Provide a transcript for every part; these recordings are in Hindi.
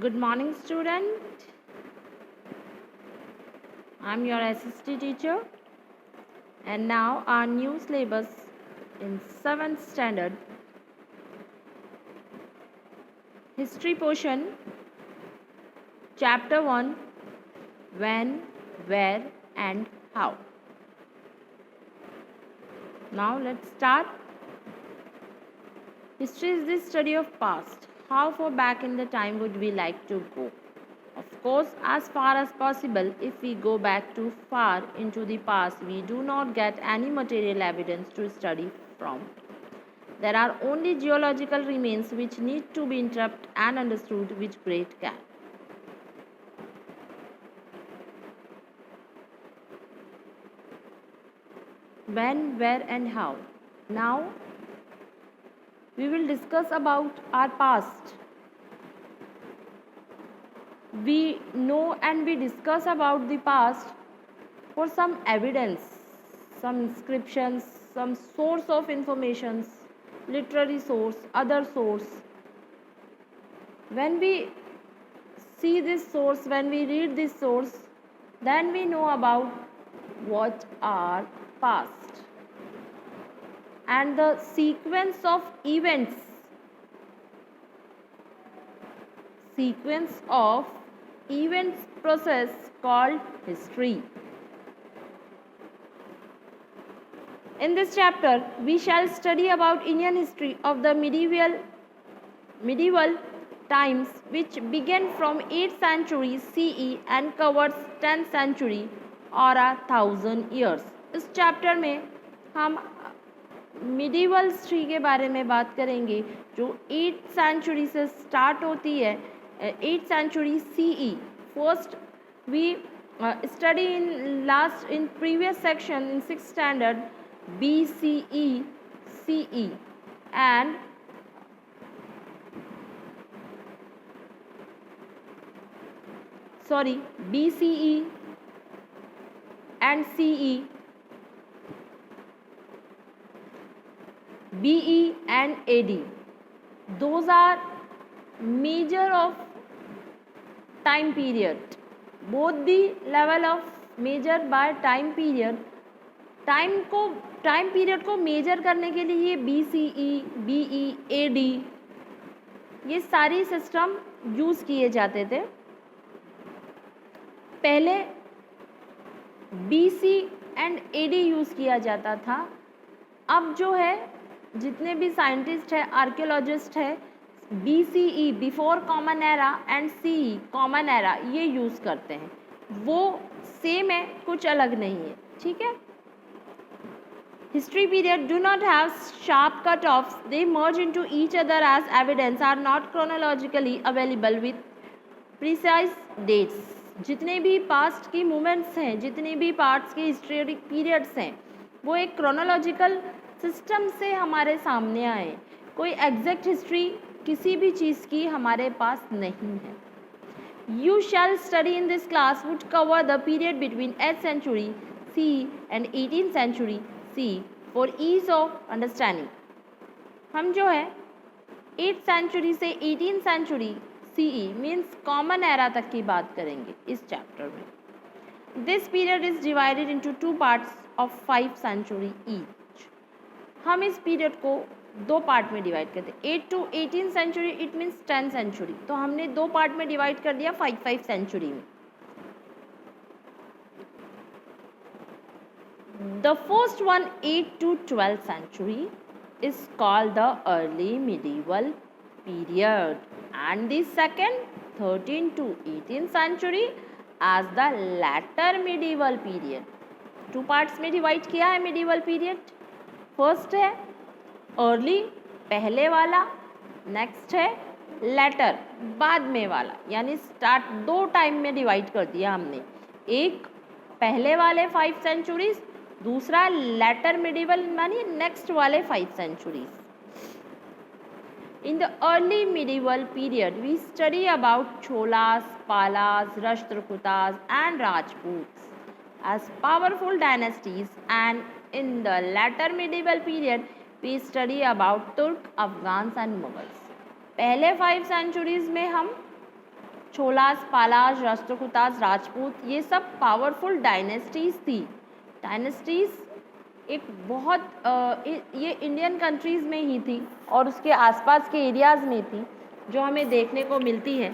Good morning, student. I'm your SST teacher, and now our new syllabus in 7th standard history portion, chapter 1, when, where, and how. Now let's start. History is the study of past. How far back in the time would we like to go? Of course, as far as possible. If we go back too far into the past, we do not get any material evidence to study from. There are only geological remains which need to be interpreted and understood with great care. When, where, and how. Now, we will discuss about our past. We know and we discuss about the past for some evidence, some inscriptions, some source of information, literary source, other source. When we see this source, when we read this source, then we know about what are past. And the sequence of events process called history. In this chapter, we shall study about Indian history of the medieval times, which began from 8th century CE and covers 10th century or 1000 years. इस चैप्टर में हम मिडीवल हिस्ट्री के बारे में बात करेंगे जो 8th सेंचुरी से स्टार्ट होती है. 8th century CE. First we study in previous section in 6th standard BCE CE and BCE and CE, BE and AD. Those are major of time period. Both the level of measure by time period. Time period को मेजर करने के लिए ये BCE, BE, AD ये सारी सिस्टम यूज़ किए जाते थे. पहले BC एंड AD यूज़ किया जाता था. अब जो है जितने भी साइंटिस्ट है, आर्कियोलॉजिस्ट है, BCE before common era and CE common era ये यूज़ करते हैं. वो सेम है, कुछ अलग नहीं है. ठीक है. History period do not have sharp cut-offs. They merge into each other as evidence are not chronologically available with precise dates. जितने भी पास्ट की मूवमेंट्स हैं, जितने भी पार्ट्स के हिस्टोरिक पीरियड्स हैं, वो एक क्रोनोलॉजिकल सिस्टम से हमारे सामने आए. कोई एग्जैक्ट हिस्ट्री किसी भी चीज़ की हमारे पास नहीं है. You shall study in this class would cover the period between 8th century CE and 18th century CE for ease of understanding. हम जो है 8th century से 18th century CE means common era तक की बात करेंगे इस चैप्टर में. This period is divided into two parts of 5 century each. हम इस पीरियड को दो पार्ट में डिवाइड करते हैं. 8 to 18th century it means 10th century. तो हमने दो पार्ट में डिवाइड कर दिया 5 सेंचुरी में. The first one, 8 to 12th century, is called the early medieval period, and the second, 13 to 18th century, as the latter medieval period. Two parts में डिवाइड किया है medieval period. फर्स्ट है early पहले वाला, नेक्स्ट है latter बाद में वाला. यानी स्टार्ट दो टाइम में डिवाइड कर दिया हमने. एक पहले वाले 5 सेंचुरीज, दूसरा लेटर मिडिवल मानी नेक्स्ट वाले 5 centuries. In the early medieval period we study about Cholas, Palas, Rashtrakutas and Rajputs as powerful dynasties, and in the latter medieval period we study about Turk, Afghans and Mughals. पहले 5 सेंचुरीज में हम छोलास, पालास, राष्ट्रकूटास, राजपूत, ये सब पावरफुल डायनेस्टीज़ थी। डायनेस्टीज़ एक बहुत ये इंडियन कंट्रीज़ में ही थी और उसके आसपास के एरियाज़ में थी जो हमें देखने को मिलती है।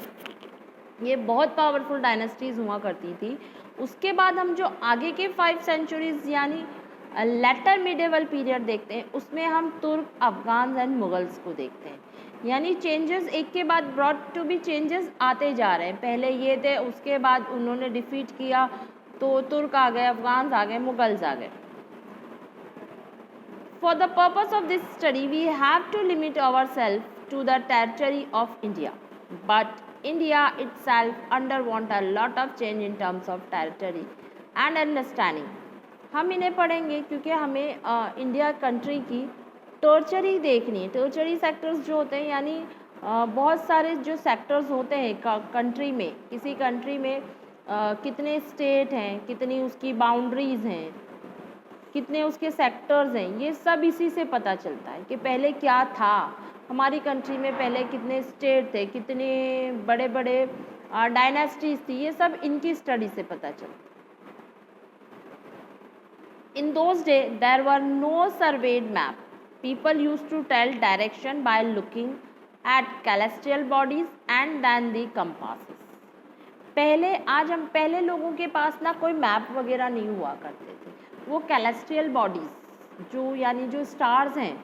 ये बहुत पावरफुल डायनेस्टीज़ हुआ करती थी। उसके बाद हम जो आगे के 5 सेंचुरीज़ यानी लेटर मिडेवल पीरियड देखते हैं, उसमें हम तुर्क, अफ़गान एंड मुगल्स को देखते हैं। यानी चेंजेस एक के बाद ब्रॉट टू बी चेंजेस आते जा रहे हैं। पहले ये थे, उसके बाद उन्होंने डिफीट किया तो तुर्क आ गए, अफ़गान आ गए, मुगल्स आ गए। For the purpose of this study, we have to limit ourselves to the territory of India. But India itself underwent a lot of change in terms of territory and understanding. हम इन्हें पढ़ेंगे क्योंकि हमें इंडिया कंट्री की टर्चरी देखनी है। टर्चरी सेक्टर्स जो होते हैं यानी बहुत सारे जो सेक्टर्स होते हैं कंट्री में, किसी कंट्री में कितने स्टेट हैं, कितनी उसकी बाउंड्रीज़ हैं, कितने उसके सेक्टर्स हैं, ये सब इसी से पता चलता है कि पहले क्या था हमारी कंट्री में, पहले कितने स्टेट थे, कितने बड़े बड़े डायनेस्टीज़ थी, ये सब इनकी स्टडी से पता चलता है। In those days, there were no surveyed map. People used to tell direction by looking at celestial bodies and then the compasses. पहले लोगों के पास ना कोई मैप वगैरह नहीं हुआ करते थे। वो कैलेस्ट्रियल बॉडीज़ जो यानी जो स्टार्स हैं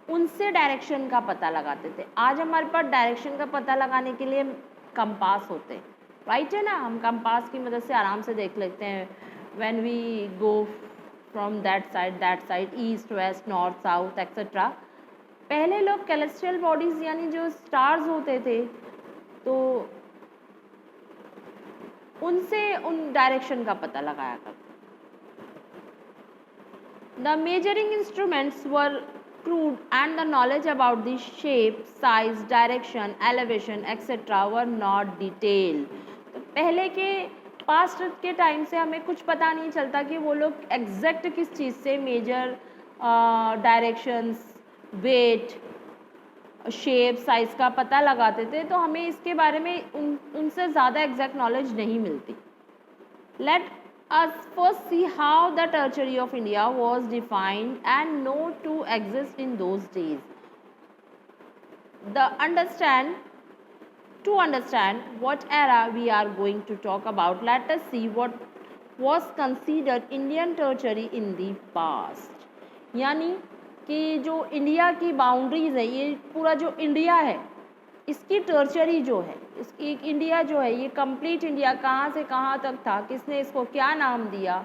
उनसे डायरेक्शन का पता लगाते थे। आज हमारे पास डायरेक्शन का पता लगाने के लिए कंपास होते हैं, राइट है ना। हम कंपास की मदद से आराम से देख लेते हैं when we go from that side, east, west, north, south etcetera. पहले लोग कैलेस्ट्रियल बॉडीज़ यानी जो स्टार्स होते थे तो उनसे उन डायरेक्शन का पता लगाया करते। The measuring instruments were crude and the knowledge about the shape, size, direction, elevation etc. were not detailed. तो पहले के पास्ट के टाइम से हमें कुछ पता नहीं चलता कि वो लोग एग्जैक्ट किस चीज़ से measure directions, weight, shape, size का पता लगाते थे, तो हमें इसके बारे में उनसे ज़्यादा एग्जैक्ट नॉलेज नहीं मिलती। Let us first see how the territory of India was defined and known to exist in those days. To understand what era we are going to talk about, let us see what was considered Indian territory in the past. यानी कि जो इंडिया की बाउंड्रीज है, ये पूरा जो इंडिया है इसकी टर्चरी जो है, इसकी एक इंडिया जो है, ये कंप्लीट इंडिया कहाँ से कहाँ तक था, किसने इसको क्या नाम दिया,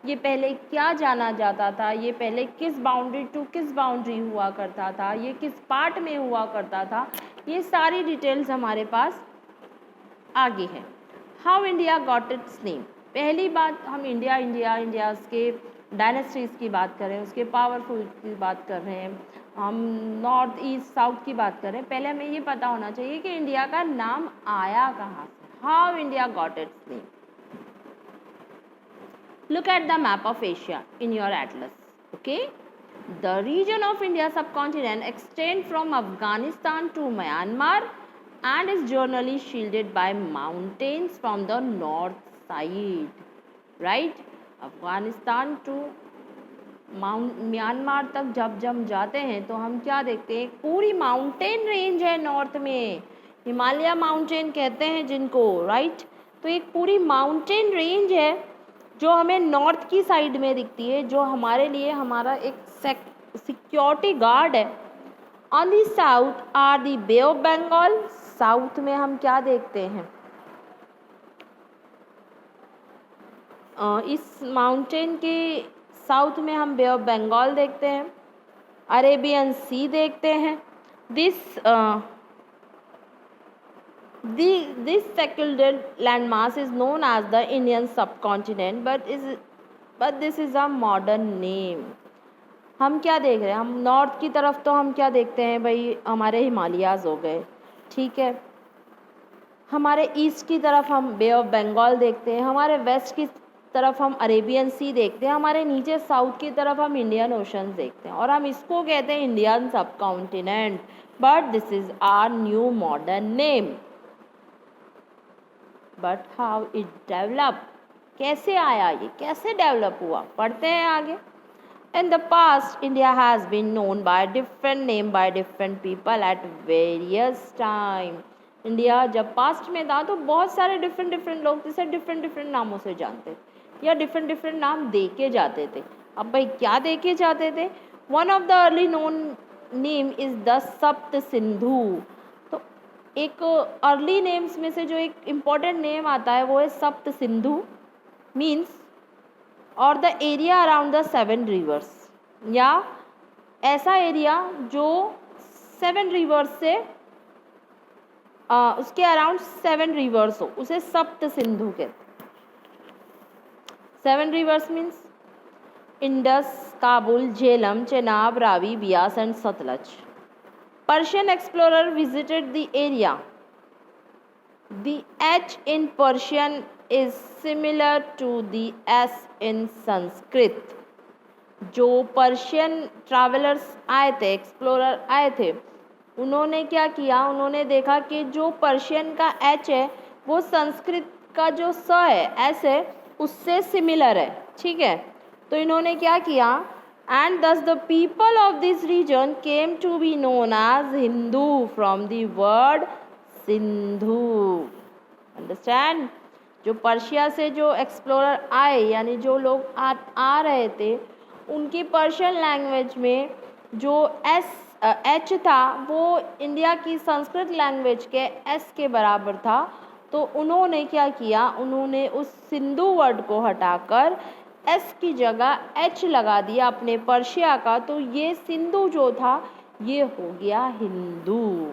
ये पहले क्या जाना जाता था, ये पहले किस बाउंड्री टू किस बाउंड्री हुआ करता था, ये किस पार्ट में हुआ करता था, ये सारी डिटेल्स हमारे पास आगे है। How India got its name. पहली बात हम इंडिया के डायनेस्टीज़ की बात करें, उसके पावरफुल की बात कर रहे हैं, हम नॉर्थ ईस्ट साउथ की बात करें, पहले हमें ये पता होना चाहिए कि इंडिया का नाम आया कहाँ से। How India got its name. Look at the map of Asia in your atlas. Okay, the region of India subcontinent extend from Afghanistan to Myanmar and is generally shielded by mountains from the north side, right? Afghanistan to Myanmar तक जब हम जाते हैं तो हम क्या देखते हैं, पूरी माउंटेन रेंज है नॉर्थ में, हिमालय माउंटेन कहते हैं जिनको, राइट। तो एक पूरी माउंटेन रेंज है जो हमें नॉर्थ की साइड में दिखती है, जो हमारे लिए हमारा एक सिक्योरिटी गार्ड है। On the south are the Bay of Bengal. South में हम क्या देखते हैं, इस माउंटेन के साउथ में हम बे ऑफ बंगाल देखते हैं, अरेबियन सी देखते हैं। This secular landmass is known as the Indian subcontinent, but this is a modern name. हम क्या देख रहे हैं, हम नॉर्थ की तरफ तो हम क्या देखते हैं भाई, हमारे हिमालयाज़ हो गए, ठीक है। हमारे ईस्ट की तरफ हम बे ऑफ बंगाल देखते हैं, हमारे वेस्ट की तरफ हम अरेबियन सी देखते हैं, हमारे नीचे साउथ की तरफ हम इंडियन ओशन देखते हैं, और हम इसको कहते हैं Indian subcontinent, but this is our new modern name. But how it develop, कैसे आया ये, कैसे डेवलप हुआ, पढ़ते हैं आगे. In the past, India has been known by different name by different people at various time. India जब पास्ट में था तो बहुत सारे डिफरेंट डिफरेंट लोग इसे डिफरेंट डिफरेंट नामों से जानते या डिफरेंट डिफरेंट नाम दे के जाते थे. अब भाई क्या दे के जाते थे? One of the early known name is the सप्त सिंधु. तो एक अर्ली नेम्स में से जो एक इम्पॉर्टेंट नेम आता है वो है सप्त सिंधु, मीन्स और the area around the 7 reverse, या ऐसा एरिया जो 7 रिवर्स से उसके अराउंड 7 रिवर्स हो, उसे सप्त सिंधु कहते. 7 reverse means Indus, Kabul, Jhelum, Chenab, Ravi, Beas and Sutlej. Persian explorer visited the area. The H in Persian is similar to the S in Sanskrit. जो पर्शियन ट्रैवलर्स आए थे, एक्सप्लोरर आए थे, उन्होंने क्या किया, उन्होंने देखा कि जो पर्शियन का H है वो संस्कृत का जो स है, S है, उससे सिमिलर है. ठीक है, तो इन्होंने क्या किया, and thus the people of this region came to be known as Hindu from the word Sindhu. Understand? जो पर्शिया से जो एक्सप्लोरर आए, यानी जो लोग आ रहे थे, उनकी पर्शियन लैंग्वेज में जो H था वो इंडिया की संस्कृत लैंग्वेज के S के बराबर था. तो उन्होंने क्या किया, उन्होंने उस सिंधु वर्ड को हटाकर S की जगह H लगा दिया अपने पर्शिया का. तो ये सिंधु जो था ये हो गया हिंदू.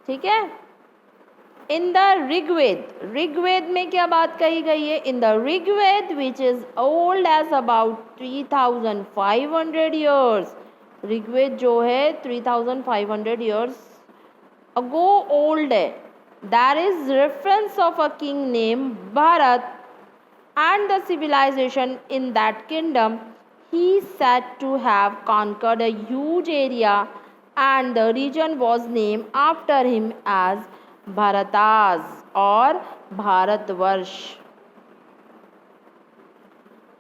ठीक है. इन द ऋग्वेद, ऋग्वेद में क्या बात कही गई है? In the Rigveda which is old age about 3500 years. Rigveda जो है 3500 ईयर्स अगो ओल्ड है. There is reference of a king name Bharat and the civilization in that kingdom. He said to have conquered a huge area and the region was named after him as Bharatas और भारतवर्ष.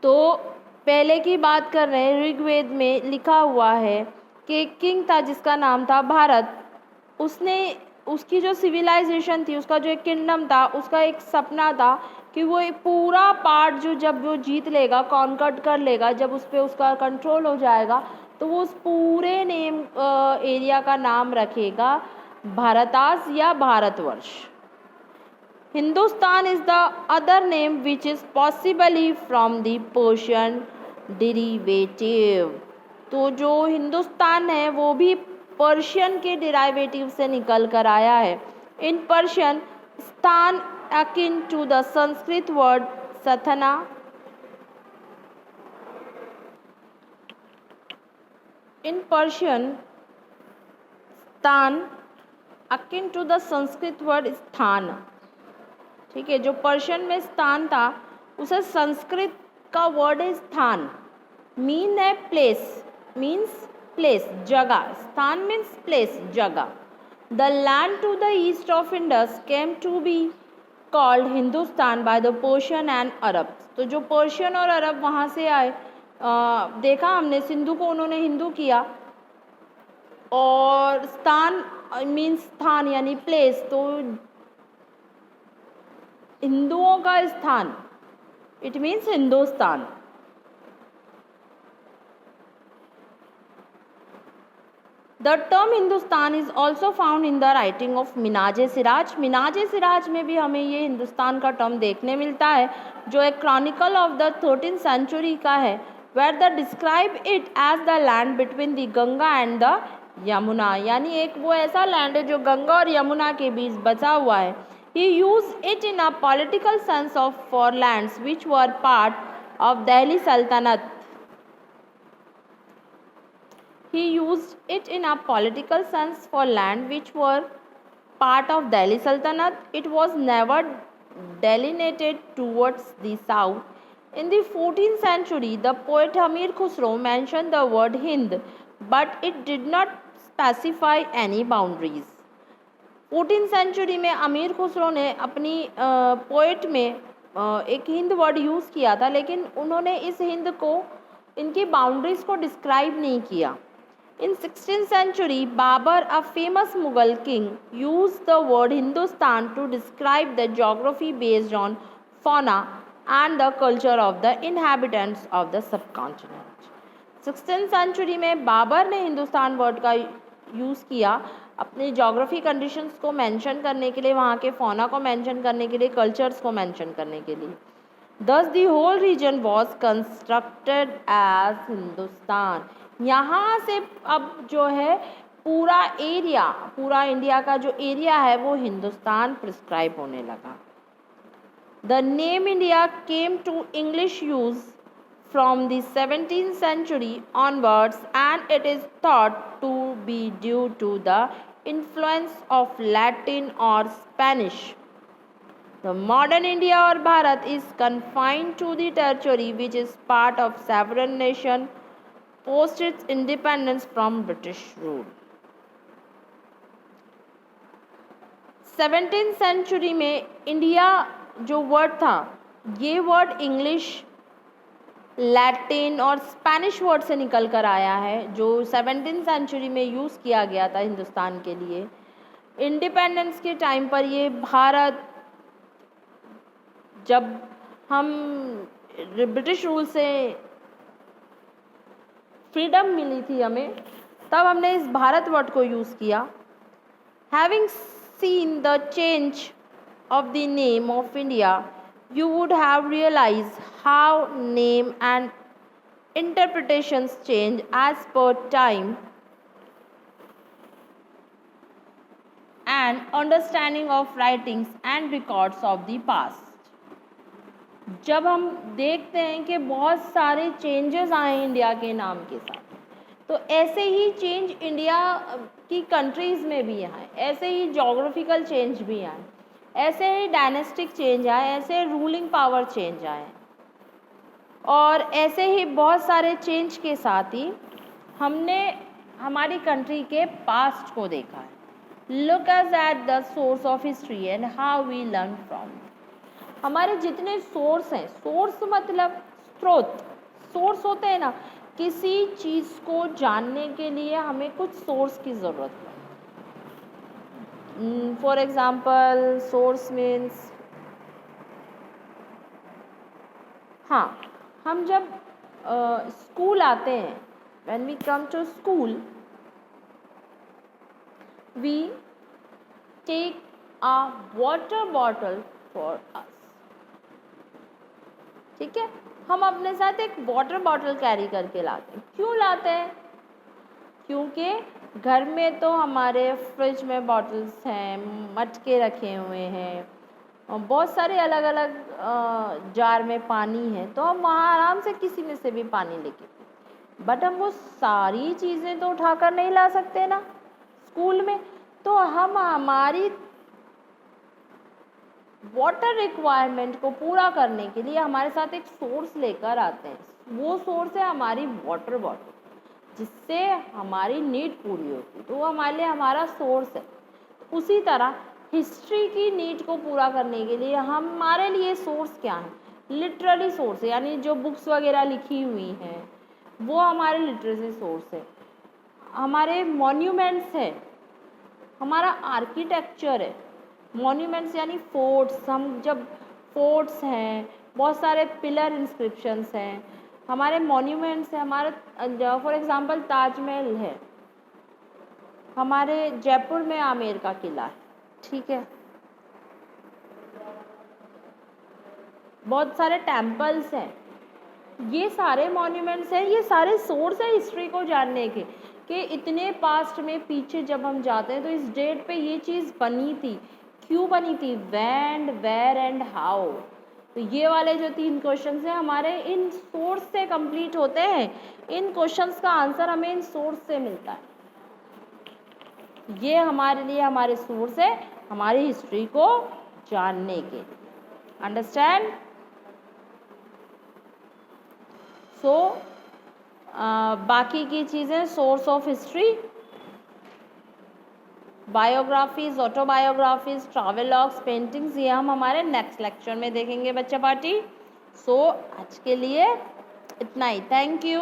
तो पहले की बात कर रहे हैं, ऋग्वेद में लिखा हुआ है कि एक किंग था जिसका नाम था भारत. उसने उसकी जो सिविलाइजेशन थी, उसका जो एक किंगडम था, उसका एक सपना था कि वो पूरा पार्ट जो जब वो जीत लेगा, कॉन्कर्ट कर लेगा, जब उस पर उसका कंट्रोल हो जाएगा, तो वो उस पूरे नेम एरिया का नाम रखेगा भारतास या Bharatvarsh. Hindustan is the other name which is possibly from the Persian derivative. तो जो हिंदुस्तान है वो भी पर्शियन के डेरिवेटिव से निकल कर आया है. इन पर्शियन स्थान akin to the Sanskrit word sathana. In Persian, स्थान akin to the Sanskrit word स्थान. ठीक है, जो पर्शियन में स्थान था उसे संस्कृत का वर्ड है स्थान. मीन है प्लेस, मीन्स प्लेस, जगह. स्थान मीन्स प्लेस, जगह. The land to the east of Indus came to be called Hindustan by the Persian and Arab. तो जो पर्शियन और अरब वहाँ से आए, देखा हमने, सिंधु को उन्होंने हिंदू किया, और स्थान मीन्स स्थान यानी प्लेस, तो हिंदुओं का स्थान, it means Hindustan. The term Hindustan is also found in the writing of मिनाज-ए-सिराज. मिनाज-ए-सिराज में भी हमें ये हिंदुस्तान का टर्म देखने मिलता है, जो एक Chronicle of the 13th century का है, where they describe it as the land between the Ganga and the Yamuna. यानी एक वो ऐसा लैंड है जो गंगा और यमुना के बीच बचा हुआ है. He used it in a political sense of for lands which were part of Delhi Sultanate. He used it in a political sense for land which were part of Delhi Sultanate. It was never delineated towards the south. In the 14th century, the poet Amir Khusro mentioned the word Hind, but it did not specify any boundaries. 14th century में अमीर खुसरो ने अपनी पोएट में एक हिंद वर्ड यूज़ किया था, लेकिन उन्होंने इस हिंद को, इनकी बाउंड्रीज को डिस्क्राइब नहीं किया. In 16th century, Babur, a famous Mughal king, used the word Hindustan to describe the geography based on fauna and the culture of the inhabitants of the subcontinent. 16th century में बाबर ने हिंदुस्तान वर्ड का यूज़ किया अपने जोग्राफी कंडीशंस को मेंशन करने के लिए, वहाँ के फौना को मेंशन करने के लिए, कल्चर्स को मेंशन करने के लिए. Thus the whole region was constructed as Hindustan. यहाँ से अब जो है पूरा एरिया, पूरा इंडिया का जो एरिया है वो हिंदुस्तान प्रिस्क्राइब होने लगा. The name India came to English use from the 17th century onwards, and it is thought to be due to the influence of Latin or Spanish. The modern India or Bharat is confined to the territory which is part of sovereign nation post its independence from British rule. 17th century में इंडिया जो वर्ड था, ये वर्ड इंग्लिश, लैटिन और स्पेनिश वर्ड से निकल कर आया है, जो 17th सेंचुरी में यूज़ किया गया था हिंदुस्तान के लिए. इंडिपेंडेंस के टाइम पर ये भारत, जब हम ब्रिटिश रूल से फ्रीडम मिली थी हमें, तब हमने इस भारत वर्ड को यूज़ किया. Having seen the change of the name of India, you would have realize how name and interpretations change as per time and understanding of writings and records of the past. जब हम देखते हैं कि बहुत सारे चेंजेस आए इंडिया के नाम के साथ, तो ऐसे ही चेंज इंडिया की कंट्रीज़ में भी आए, ऐसे ही जोग्राफिकल चेंज भी आए, ऐसे ही डायनेस्टिक चेंज आए, ऐसे रूलिंग पावर चेंज आए, और ऐसे ही बहुत सारे चेंज के साथ ही हमने हमारी कंट्री के पास्ट को देखा है. Look us at the source of history and how we learn from it. हमारे जितने सोर्स हैं, सोर्स मतलब स्रोत, सोर्स होते हैं ना, किसी चीज़ को जानने के लिए हमें कुछ सोर्स की ज़रूरत है. फॉर एग्ज़ाम्पल सोर्स मीन्स, हाँ, हम जब स्कूल आते हैं, when we come to school, we take a water bottle for us. ठीक है, हम अपने साथ एक वाटर बॉटल कैरी करके लाते हैं. क्यों लाते हैं? क्योंकि घर में तो हमारे फ्रिज में बॉटल्स हैं, मटके रखे हुए हैं, और बहुत सारे अलग अलग जार में पानी है, तो हम वहाँ आराम से किसी में से भी पानी लेके, बट हम वो सारी चीज़ें तो उठाकर नहीं ला सकते ना स्कूल में. तो हम हमारी वाटर रिक्वायरमेंट को पूरा करने के लिए हमारे साथ एक सोर्स लेकर आते हैं. वो सोर्स है हमारी वाटर बॉटल, जिससे हमारी नीड पूरी होती है, तो वो हमारे लिए हमारा सोर्स है. उसी तरह हिस्ट्री की नीड को पूरा करने के लिए हमारे लिए सोर्स क्या है? लिटरेरी सोर्स है, यानी जो बुक्स वगैरह लिखी हुई हैं वो हमारे लिटरेरी सोर्स है. हमारे मॉन्यूमेंट्स है, हमारा आर्किटेक्चर है. मॉन्यूमेंट्स यानी फोर्ट्स, हम जब फोर्ट्स हैं, बहुत सारे पिलर इंस्क्रिप्शंस हैं, हमारे मॉन्यूमेंट्स हैं. हमारे फॉर एग्जांपल ताजमहल है, हमारे जयपुर में आमेर का किला है. ठीक है, बहुत सारे टेम्पल्स हैं. ये सारे मॉन्यूमेंट्स हैं, ये सारे सोर्स है हिस्ट्री को जानने के, कि इतने पास्ट में पीछे जब हम जाते हैं तो इस डेट पे ये चीज़ बनी थी, क्यों बनी थी, व्हेन, वेयर एंड हाउ. तो ये वाले जो 3 क्वेश्चंस हैं हमारे इन सोर्स से कंप्लीट होते हैं. इन क्वेश्चंस का आंसर हमें इन सोर्स से मिलता है. ये हमारे लिए हमारे सोर्स है हमारी हिस्ट्री को जानने के. अंडरस्टैंड? सो बाकी की चीज़ें source of history biographies, autobiographies, travelogues, paintings, ये हम हमारे नेक्स्ट लेक्चर में देखेंगे बच्चा पार्टी। सो आज के लिए इतना ही। Thank you.